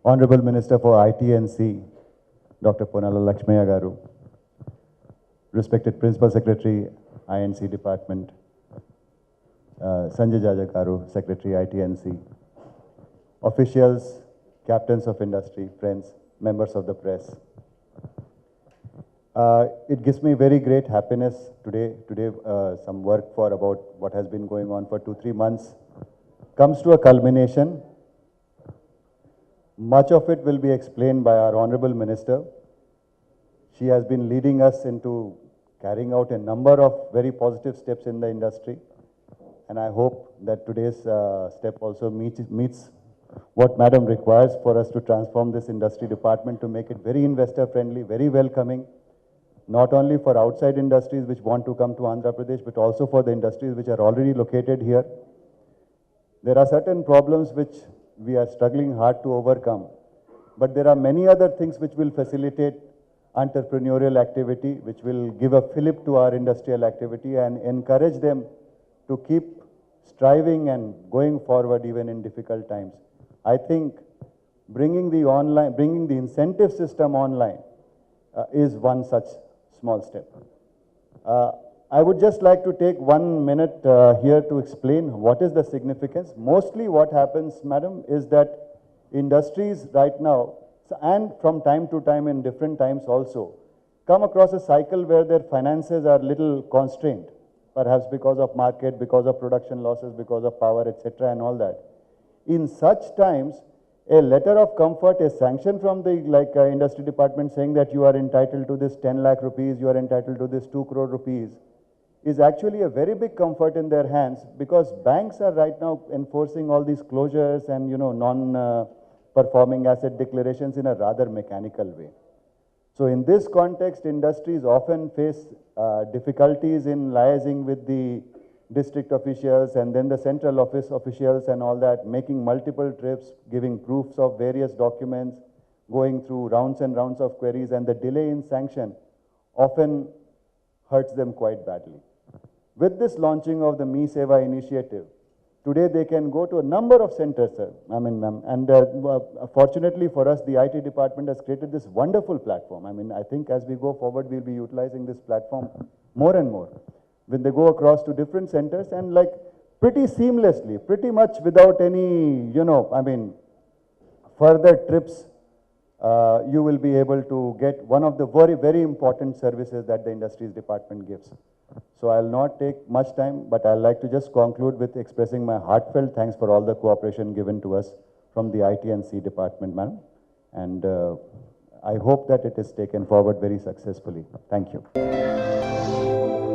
Honorable Minister for IT&C, Dr. Ponala Lakshmaya Garu, respected Principal Secretary, I&C Department, Sanjay Jaja Garu, Secretary, IT&C, officials, captains of industry, friends, members of the press. It gives me very great happiness today. Some work for about what has been going on for 2-3 months comes to a culmination. Much of it will be explained by our Honorable Minister. She has been leading us into carrying out a number of very positive steps in the industry. And I hope that today's step also meets what Madam requires for us to transform this industry department to make it very investor friendly, very welcoming, not only for outside industries which want to come to Andhra Pradesh, but also for the industries which are already located here. There are certain problems which we are struggling hard to overcome, but there are many other things which will facilitate entrepreneurial activity, which will give a fillip to our industrial activity and encourage them to keep striving and going forward even in difficult times. I think bringing the incentive system online is one such small step. I would just like to take 1 minute here to explain what is the significance. Mostly what happens, Madam, is that industries right now, and from time to time in different times also, come across a cycle where their finances are little constrained, perhaps because of market, because of production losses, because of power, etc. and all that. In such times, a letter of comfort, a sanction from the industry department saying that you are entitled to this 10 lakh rupees, you are entitled to this 2 crore rupees, is actually a very big comfort in their hands, because banks are right now enforcing all these closures and non-performing asset declarations in a rather mechanical way. So in this context, industries often face difficulties in liaising with the district officials and then the central office officials and all that, making multiple trips, giving proofs of various documents, going through rounds and rounds of queries, and the delay in sanction often hurts them quite badly. With this launching of the Me Seva initiative, today they can go to a number of centers, sir. And fortunately for us, the IT department has created this wonderful platform. I think as we go forward, we'll be utilizing this platform more and more. When they go across to different centers and pretty seamlessly, pretty much without any, further trips, you will be able to get one of the very, very important services that the industries department gives. So I'll not take much time, but I'd like to just conclude with expressing my heartfelt thanks for all the cooperation given to us from the IT&C department, madam. And I hope that it is taken forward very successfully. Thank you.